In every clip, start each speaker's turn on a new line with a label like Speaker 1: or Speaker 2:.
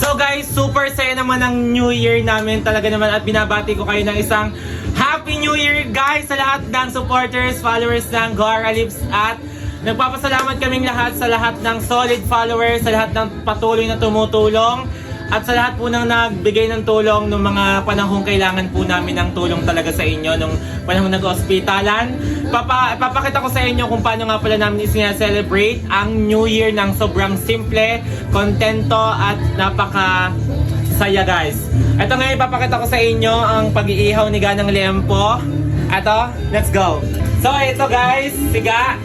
Speaker 1: So guys, super saya naman ang New Year namin talaga naman at binabati ko kayo ng isang Happy New Year guys sa lahat ng supporters, followers ng Gora Lips at nagpapasalamat kaming lahat sa lahat ng solid followers, sa lahat ng patuloy na tumutulong at sa lahat po ng nagbigay ng tulong nung mga panahong kailangan po namin ng tulong talaga sa inyo nung panahong nag-hospitalan. Papakita ko sa inyo kung paano nga pala namin celebrate ang New Year ng sobrang simple, kontento at napaka saya guys. Ito ngayon ipapakita ko sa inyo ang pag-iihaw ni Ganang Liempo. Ito, let's go! So ito guys, siga.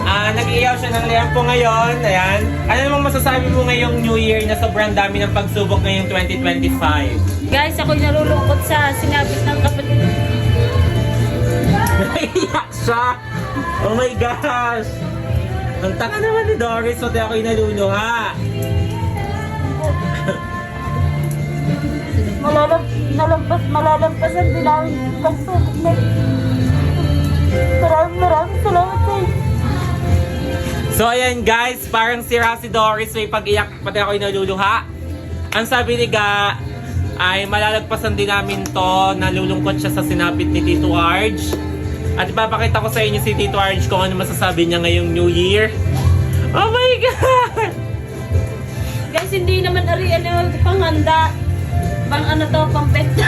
Speaker 1: Nag-iihaw siya ng liempo ngayon. Ayan. Ano namang masasabi mo ngayong New Year na sobrang dami ng pagsubok ngayong 2025?
Speaker 2: Guys, ako'y nalulungkot sa sinapit ng kapatid.
Speaker 1: Naiyak siya! Oh my gosh! Ang taka naman ni Doris, pati ako'y naluluha.
Speaker 2: Malalampasan din namin pagsubok na. Maraming salamat sa inyo.
Speaker 1: So ayan guys, parang sira si Doris, may pag-iyak, pati ako'y naluluha. Ang sabi ni Ga ay malalagpasan din namin to, nalulungkot siya sa sinapit ni Tito Arj. At ipapakita ko sa inyo si Tito Arj kung ano masasabi niya ngayong New Year. Oh my God!
Speaker 2: Guys, hindi naman panghanda. Pang benta.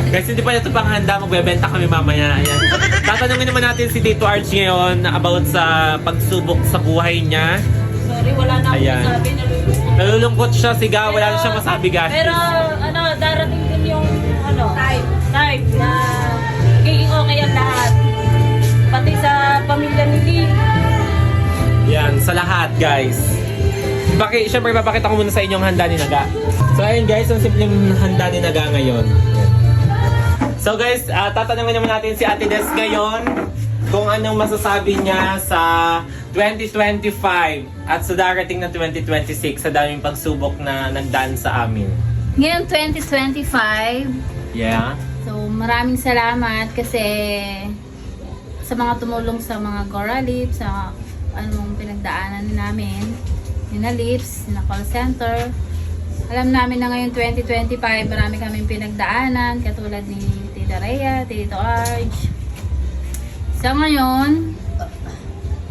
Speaker 1: Guys, hindi pa na ito panghanda, magbebenta kami mamaya. Ayan. Tatanungin naman natin si Tito Arj ngayon about sa pagsubok sa buhay niya.
Speaker 2: Sorry, wala na akong
Speaker 1: Ayan.
Speaker 2: masabi.
Speaker 1: Nalulungkot siya, siga, wala na siya masabi guys.
Speaker 2: Pero, darating din yung, type na magiging okay ang lahat. Pati sa pamilya ni Lee.
Speaker 1: Yan, sa lahat guys. Siyempre, papakita ko muna sa inyo ang handa ni Naga. So ayun guys, ang simpleng handa ni Naga ngayon. So guys, tatanungin naman natin si Ate Des ngayon kung anong masasabi niya sa 2025 at sa darating na 2026 sa daming pagsubok na nagdaan sa amin.
Speaker 2: Ngayon 2025,
Speaker 1: Yeah.
Speaker 2: so maraming salamat kasi sa mga tumulong sa mga Gora Lips, sa anong pinagdaanan namin, Nina Lips, Nina Call Center. Alam namin na ngayon 2025, marami kaming pinagdaanan katulad ni Tita Rhea, Tito Arj. So ngayon,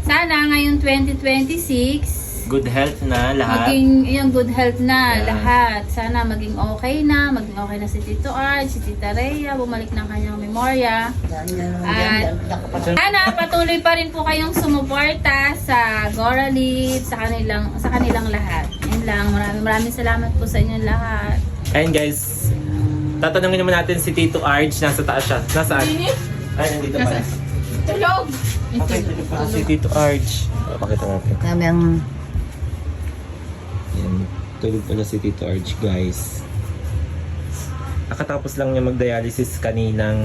Speaker 2: sana ngayon 2026,
Speaker 1: Good health na lahat.
Speaker 2: maging good health na
Speaker 1: Yeah.
Speaker 2: lahat. Sana maging okay na si Tito Arj, si Tita Rhea, bumalik na kanyang memorya. At sana patuloy pa rin po kayong sumuporta sa Gora Lips, sa kanilang lahat. Yun lang, maraming salamat po sa inyong lahat.
Speaker 1: Ayun guys, tatanungin naman natin si Tito Arj. Nasa taas siya. Nasaan? Ay, nandito pala.
Speaker 2: Tulog!
Speaker 1: Okay, dito pala si Tito Arj. Pakita natin.
Speaker 3: Kami ang
Speaker 1: Yan, tulog pala si Tito Arj guys. Nakatapos lang niya mag-dialysis kaninang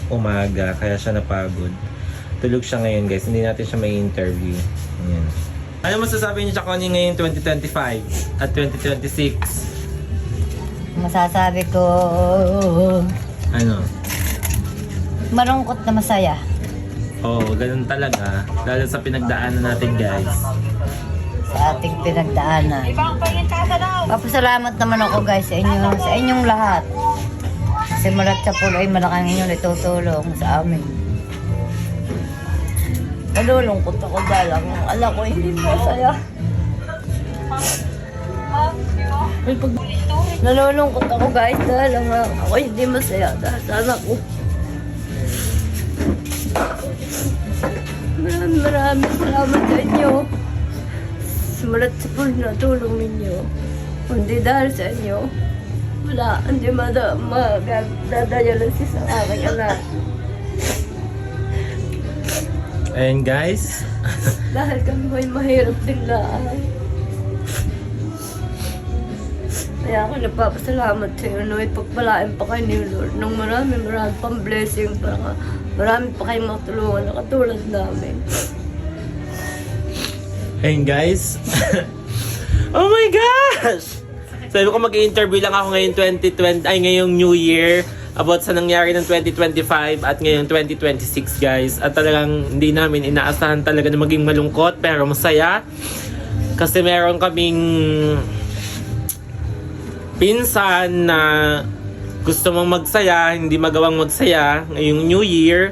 Speaker 1: umaga, kaya siya napagod. Tulog siya ngayon guys, hindi natin siya may interview. Ayan. Ano masasabi niyo sa kanya ngayon 2025 at 2026?
Speaker 3: masasabi ko,
Speaker 1: Ano?
Speaker 3: malungkot na masaya.
Speaker 1: Oo, ganun talaga. Lalo sa pinagdaanan natin guys.
Speaker 3: Sa ating pinagdaanan. Papasalamat naman ako guys sa inyong lahat. Simulat sa pulo ay malaking inyong itutulong sa amin. Nalulungkot ako dahil ang alam ko hindi masaya. Nalulungkot ako guys dahil ang ako hindi masaya dahil sa anak ko. Maraming salamat sa inyo. Simulat sa pulo na tulong ninyo. Kundi dahil sa inyo, wala, hindi magdadayalan sa aking anak.
Speaker 1: Ayun guys.
Speaker 3: Dahil kami may mahirap din lang. Kaya ako nagpapasalamat sa iyo na ipagpalain pa kayo ni Lord ng marami pang blessing para marami pa kayong matulungan na katulad namin.
Speaker 1: Ayun guys. Oh my gosh! Sabi ko mag-i-interview lang ako ngayong ngayong New Year about sa nangyari ng 2025 at ngayong 2026 guys. At talagang hindi namin inaasahan talaga na maging malungkot pero masaya. Kasi meron kaming pinsan na gusto mong magsaya, hindi magawang magsaya ngayong New Year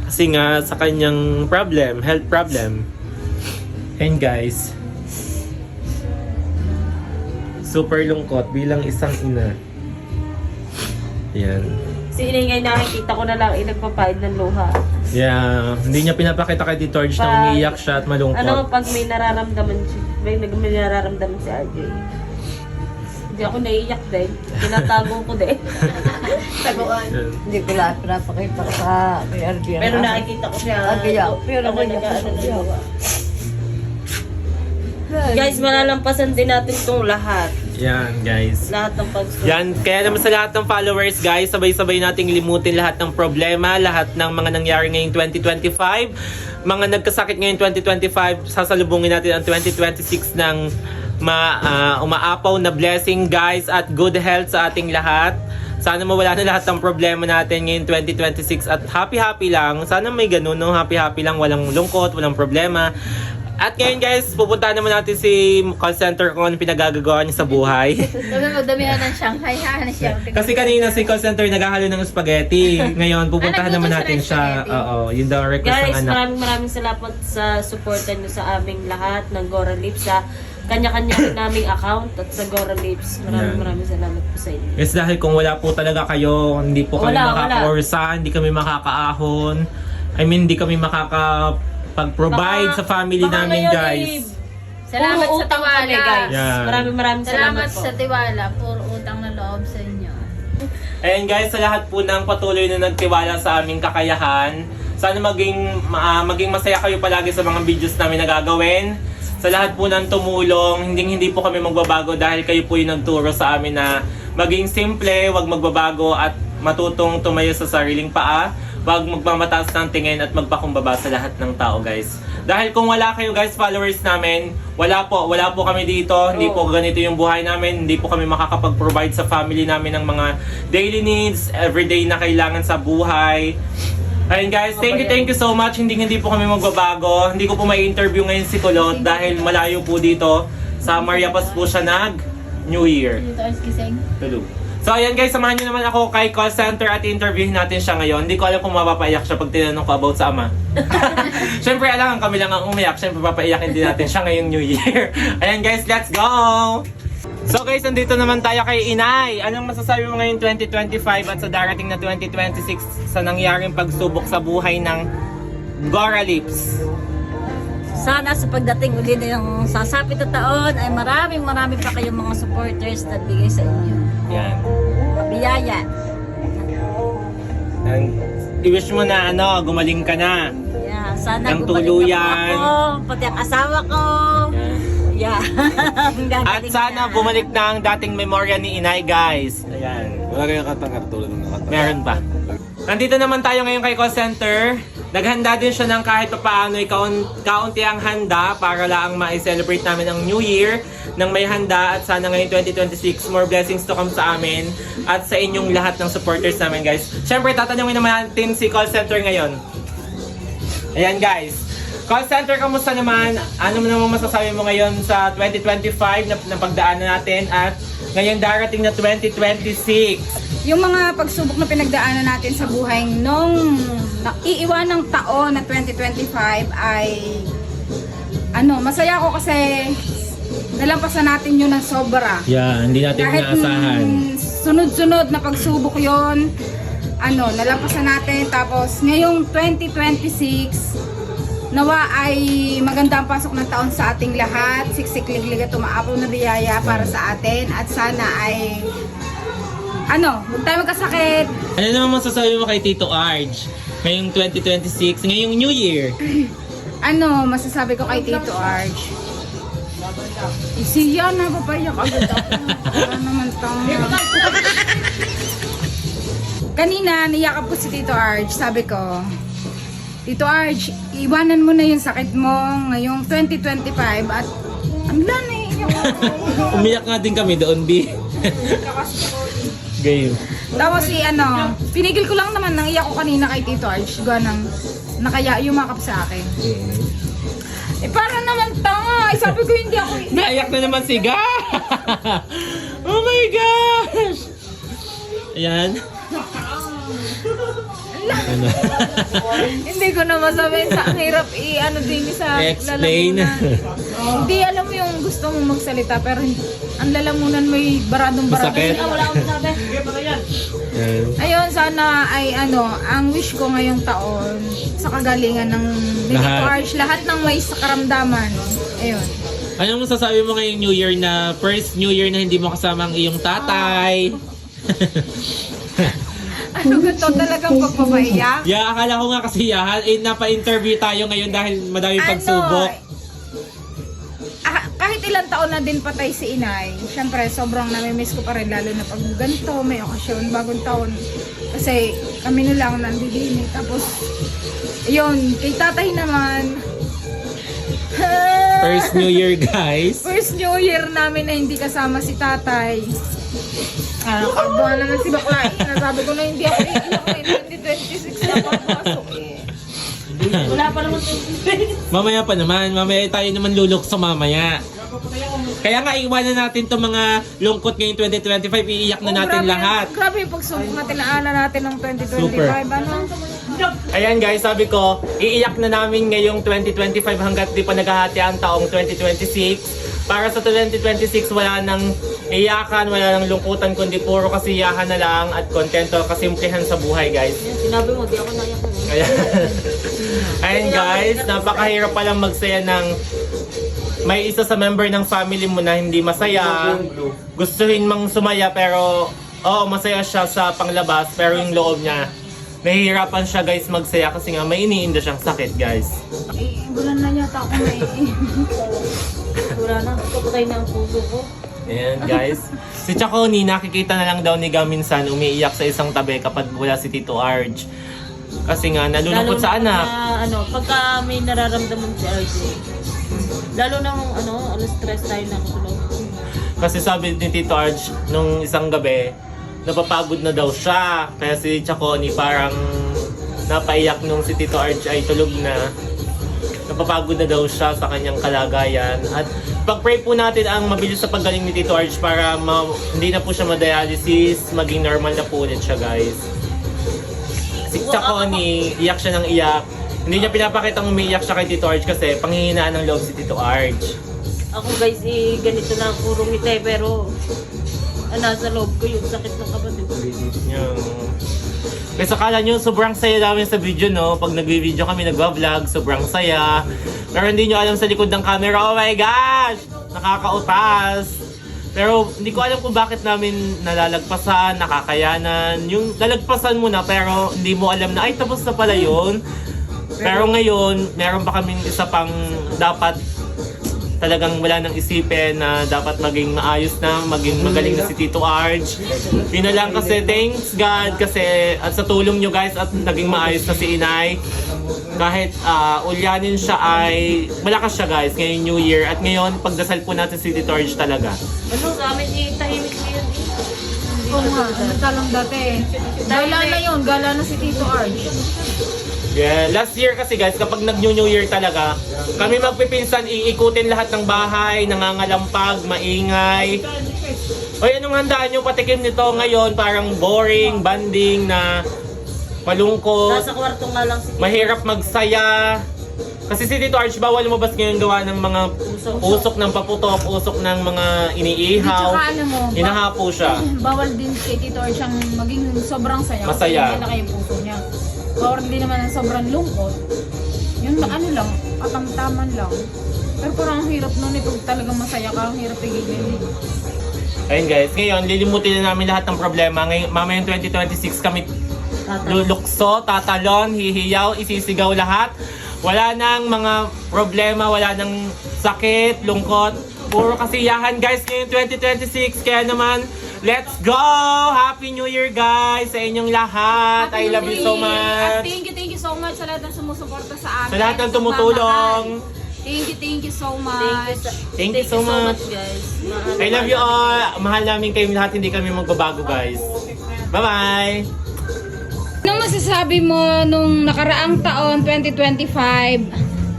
Speaker 1: kasi nga sa kanyang problem, health problem. And guys, super lungkot bilang isang ina. Yan.
Speaker 4: Si inay ngayon nakikita ko na lang nagpapahid ng luha.
Speaker 1: Yeah, hindi niya pinapakita kay Tito George na
Speaker 4: Pag-
Speaker 1: umiiyak siya at malungkot.
Speaker 4: Ano pag may nararamdaman siya, may nararamdaman si RJ. Hindi ako naiiyak din. Tinatago ko din. Taguan.
Speaker 1: Yan.
Speaker 3: Hindi ko lahat pinapakita ko sa kay Albion.
Speaker 4: Pero nakikita ko siya.
Speaker 3: Pero
Speaker 4: ako nag-ano ng luha. Guys, malalampasan din natin itong lahat.
Speaker 1: Yan, guys.
Speaker 4: Lahat ng pag-stop.
Speaker 1: Yan, kaya naman sa lahat ng followers guys, sabay-sabay nating limutin lahat ng problema, lahat ng mga nangyari ngayong 2025. Mga nagkasakit ngayong 2025, sasalubungin natin ang 2026 ng umaapaw na blessing guys at good health sa ating lahat. Sana mawala na lahat ng problema natin ngayong 2026 at happy-happy lang. Sana may ganun, no? Happy-happy lang, walang lungkot, walang problema. At ngayon guys, pupunta naman natin si call center kung ano pinagagagawa niya sa buhay.
Speaker 2: Damihan ng Shanghai ha, na siya.
Speaker 1: Kasi kanina si call center naghahalo ng spaghetti. Ngayon, pupuntahan naman natin siya. Oo, yun daw ang request
Speaker 4: Guys,
Speaker 1: ng anak.
Speaker 4: maraming salamat sa supportan nyo sa aming lahat ng Gora Lips sa kanya-kanya rin naming account at sa Gora Lips. Maraming salamat po sa inyo.
Speaker 1: Yes, dahil kung wala po talaga kayo, hindi po kami
Speaker 4: Wala.
Speaker 1: makaka-orsa, hindi kami makakaahon. I mean, hindi kami makakapag-provide sa family namin, guys.
Speaker 2: Salamat sa
Speaker 4: utang kami,
Speaker 2: tiwala.
Speaker 4: guys.
Speaker 1: Yan.
Speaker 4: Maraming
Speaker 2: Salamat
Speaker 4: po.
Speaker 2: sa tiwala. Puro utang na loob sa inyo.
Speaker 1: And guys, sa lahat po ng patuloy na nagtiwala sa aming kakayahan, sana maging masaya kayo palagi sa mga videos namin na gagawin. Sa lahat po ng tumulong, hindi po kami magbabago dahil kayo po yung nagturo sa amin na maging simple, wag magbabago at matutong tumayo sa sariling paa. Wag magmamataas ng tingin at magpakumbaba sa lahat ng tao, guys. Dahil kung wala kayo, guys, followers namin, wala po kami dito. Hindi po ganito yung buhay namin. Hindi po kami makakapag-provide sa family namin ng mga daily needs, everyday na kailangan sa buhay. Ayun guys, thank you so much. Hindi po kami magbabago. Hindi ko po may interview ngayon si Kulot dahil malayo po dito. Sa Maria Paz po siya New Year.
Speaker 2: Dito ay kising.
Speaker 1: Tulog. So ayan guys, samahan nyo naman ako kay call center at interviewin natin siya ngayon. Hindi ko alam kung mapapaiyak siya pag tinanong ko about sa ama. Siyempre alam kami lang ang umiyak. Siyempre papaiyakin din natin siya ngayong New Year. Ayan guys, let's go! So guys, nandito naman tayo kay Inay. Anong masasabi mo ngayong 2025 at sa darating na 2026 sa nangyaring pagsubok sa buhay ng Gora Lips?
Speaker 5: Sana sa pagdating uli ng sasapit na taon ay marami pa kayong mga supporters na bigay sa inyo.
Speaker 1: Yan.
Speaker 5: Mabiyaya.
Speaker 1: And i-wish mo na gumaling ka na.
Speaker 5: Yeah, sana
Speaker 1: Ng
Speaker 5: gumaling
Speaker 1: tuluyan.
Speaker 5: na po ako, pati ang asawa ko. Yeah.
Speaker 1: At sana bumalik na ang dating memorya ni Inay, guys. Ayan.
Speaker 6: Wala kayong katang tulad ng nakatang.
Speaker 1: Meron pa. Nandito naman tayo ngayon kay call center. Naghanda din siya ng kahit papaano kaunti ang handa para lang ma-celebrate namin ang New Year nang may handa at sana ngayon 2026 more blessings to come sa amin at sa inyong lahat ng supporters namin, guys. Siyempre tatanungin naman natin si call center ngayon. Ayan guys. Call center, kamusta naman? Ano naman masasabi mo ngayon sa 2025 na pagdaanan natin at ngayon darating na 2026?
Speaker 7: Yung mga pagsubok na pinagdaanan natin sa buhay nung iiwanang taon na 2025 ay masaya ako kasi nalampasan natin yun ng sobra.
Speaker 1: Yeah, hindi natin
Speaker 7: Kahit
Speaker 1: inaasahan.
Speaker 7: sunod-sunod na pagsubok yon, nalampasan natin. Tapos ngayong 2026, nawa ay maganda ang pasok ng taon sa ating lahat. Siksik-liglig at umaapaw na biyaya para sa atin. At sana ay huwag tayo magkasakit.
Speaker 1: Ano naman masasabi mo kay Tito Arj? Ngayong 2026, ngayong New Year.
Speaker 7: Masasabi ko kay Tito Arj? Siya na papayak agad ako. Wala naman tama. Kanina, niyakap ko si Tito Arj. Sabi ko, Tito Arj, iwanan mo na yung sakit mo ngayong 2025 at ang lani.
Speaker 1: Umiyak nga din kami doon, B. Game.
Speaker 7: Tapos pinigil ko lang naman nang iyak ko kanina kay Tito Arj. Ganang nakaya yumakap sa akin. Para naman tanga. Sabi ko hindi ako.
Speaker 1: Naiyak na naman si Ga! Oh my my gosh! Ayan. Ano?
Speaker 7: Hindi ko na masabi sa hirap ano din sa
Speaker 1: Explain.
Speaker 7: lalamunan. Hindi alam mo yung gusto mong magsalita pero ang lalamunan may baradong-barado.
Speaker 1: Masakit.
Speaker 7: Wala akong masabi.
Speaker 1: Ayan.
Speaker 7: Ayun, sana ay ang wish ko ngayong taon sa kagalingan ng Benito Arch, lahat ng may karamdaman. Ayun.
Speaker 1: Anong masasabi mo ngayong New Year na first New Year na hindi mo kasama ang iyong tatay?
Speaker 7: Ano ganito talagang pagpapaiyak?
Speaker 1: Yeah, akala ko nga kasi napa-interview tayo ngayon dahil madaming pagsubok.
Speaker 7: Kahit ilang taon na din patay si inay, syempre sobrang namimiss ko pa rin lalo na pag ganito, may okasyon, bagong taon. Kasi kami na lang nandidini. Tapos, yun, kay tatay naman,
Speaker 1: First New Year, guys.
Speaker 7: first New Year namin na hindi kasama si tatay. Kabuhan naman si Bakla. Nasabi ko na hindi ako iiyak na 2026 na papasok eh.
Speaker 4: Wala pa naman
Speaker 1: Mamaya pa naman. Mamaya tayo naman lulukso mamaya. Kaya nga, iwanan natin itong mga lungkot ngayong 2025. Iiyak na natin lahat.
Speaker 7: Grabe yung pagsubok na tinaanan natin ng 2025.
Speaker 1: Super.
Speaker 7: Ano?
Speaker 1: Ayan guys, sabi ko, iiyak na namin ngayong 2025 hanggat di pa naghahati ang taong 2026. Para sa 2026, wala nang iyakan, wala nang lungkutan, kundi puro kasiyahan na lang at kontento, kasimplihan sa buhay guys.
Speaker 4: Sinabi mo, di ako naiyak na.
Speaker 1: Kaya, ayun guys, napakahirap palang magsaya ng may isa sa member ng family mo na hindi masaya. Gustuhin mang sumaya pero oo, masaya siya sa panglabas pero yung loob niya nahihirapan siya guys magsaya kasi nga may iniinda siyang sakit guys.
Speaker 7: Bulan na yata ako may...
Speaker 4: Wala na, kapatay na ang puso ko.
Speaker 1: Ayan guys. Si Chaconi nakikita na lang daw ni minsan umiiyak sa isang tabi kapag wala si Tito Arj. Kasi nga nalulungkot sa anak.
Speaker 4: Pagka may nararamdaman si RJ, lalo nang stress tayo na katulog.
Speaker 1: Kasi sabi ni Tito Arj nung isang gabi, napapagod na daw siya. Kaya si Chaconi parang napaiyak nung si Tito Arj ay tulog na. Napapagod na daw siya sa kanyang kalagayan. At pag-pray po natin ang mabilis sa paggaling ni Tito Arj para hindi na po siya ma-dialysis, maging normal na po ulit siya guys. Si Chaconi, iyak siya ng iyak. Hindi niya pinapakitang umiiyak siya kay Tito Arj kasi panghihinaan ng loob si Tito Arj.
Speaker 4: Ako guys, ganito na ang puro ngiti pero nasa loob ko yung sakit ng kapatid ko.
Speaker 1: Kasi akala nyo, sobrang saya namin sa video, no? Pag nagvi-video kami, nagwa-vlog, sobrang saya. Pero hindi nyo alam sa likod ng camera, oh my gosh! Nakakautas! Pero hindi ko alam kung bakit namin nalalagpasan, nakakayanan. Yung lalagpasan mo na pero hindi mo alam na, ay tapos na pala yun. Pero ngayon, meron pa kaming isa pang dapat talagang wala nang isipin na dapat maging maayos na, maging magaling na si Tito Arj. Yun na lang kasi thanks God kasi at sa tulong nyo guys at naging maayos na si Inay. Kahit ulyanin siya ay malakas siya guys ngayong New Year at ngayon pagdasal po natin si Tito Arj talaga.
Speaker 4: Sa amin tahimik na yun
Speaker 7: Oo nga, talang dati. Gala na yun, gala na si Tito Arj.
Speaker 1: Yeah, last year kasi guys, kapag nag-New Year talaga, kami magpipinsan, iikutin lahat ng bahay, nangangalampag, maingay. Oy, anong handaan nyo patikim nito ngayon? Parang boring, banding na malungkot,
Speaker 4: Nasa kwarto nga lang si
Speaker 1: mahirap magsaya. Kasi si Tito Arj bawal lumabas ngayon gawa ng mga usok ng paputok, usok ng mga iniihaw.
Speaker 7: Tsaka alam mo,
Speaker 1: Hinahapo siya.
Speaker 7: bawal din kay Tito Arj siyang maging sobrang saya.
Speaker 1: Masaya.
Speaker 7: Kasi hindi na kayo puso niya. Bawal din naman ang sobrang lungkot. Yun lang, katamtaman lang. Pero parang ang hirap nun ito talagang masaya ka, ang hirap pigilin.
Speaker 1: Ayun guys, ngayon lilimutin na namin lahat ng problema. Ngayon, mamayang 2026 kami lulukso, tatalon, hihiyaw, isisigaw lahat. Wala nang mga problema, wala nang sakit, lungkot. Puro kasiyahan guys ngayong 2026. Kaya naman, let's go! Happy New Year guys sa inyong lahat. I love you so
Speaker 7: At
Speaker 1: much.
Speaker 7: thank you so much sa lahat ng sumusuporta sa amin.
Speaker 1: Sa lahat ng tumutulong.
Speaker 7: Thank you so much.
Speaker 1: Thank you so much.
Speaker 4: guys.
Speaker 1: I love you all. Mahal namin kayong lahat. Hindi kami magbabago guys. Bye-bye!
Speaker 7: Anong masasabi mo nung nakaraang taon, 2025,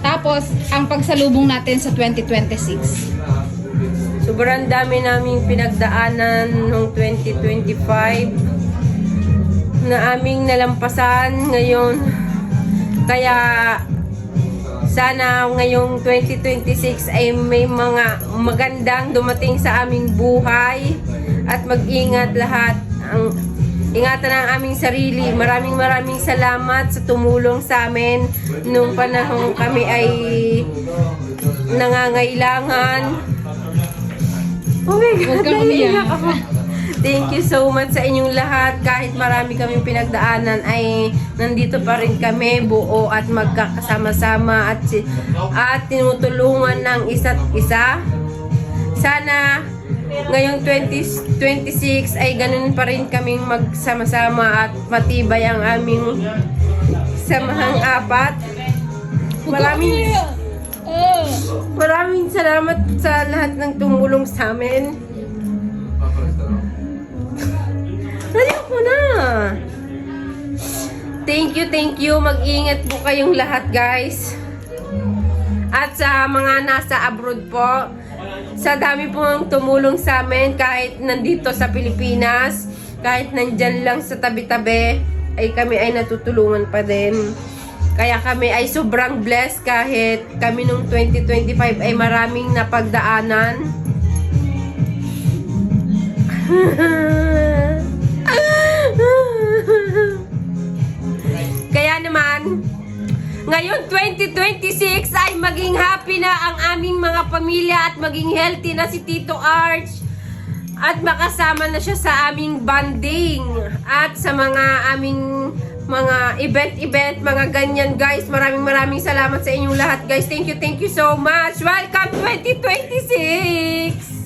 Speaker 7: tapos ang pagsalubong natin sa 2026?
Speaker 4: Sobrang dami naming pinagdaanan noong 2025 na aming nalampasan ngayon. Kaya sana ngayong 2026 ay may mga magandang dumating sa aming buhay at mag-ingat lahat. Ingatan ang aming sarili. Maraming salamat sa tumulong sa amin nung panahon kami ay nangangailangan. Oh my God, naiiyak ako. Thank you so much sa inyong lahat. Kahit marami kaming pinagdaanan ay nandito pa rin kami, buo at magkakasama-sama at tinutulungan ng isa't isa. Sana ngayong 2026 ay ganun pa rin kaming magsama-sama at matibay ang aming samahang apat. Maraming salamat sa lahat ng tumulong sa amin. Naliyak mo na. Thank you. Mag-ingat po kayong lahat, guys. At sa mga nasa abroad po, sa dami pong tumulong sa amin kahit nandito sa Pilipinas, kahit nandyan lang sa tabi-tabi, ay kami ay natutulungan pa din. Kaya kami ay sobrang blessed kahit kami nung 2025 ay maraming napagdaanan. Kaya naman, ngayon 2026 ay maging happy na ang aming mga pamilya at maging healthy na si Tito Arch at makasama na siya sa aming bonding at sa mga aming mga event, mga ganyan, guys. Maraming salamat sa inyong lahat, guys. Thank you so much. Welcome 2026!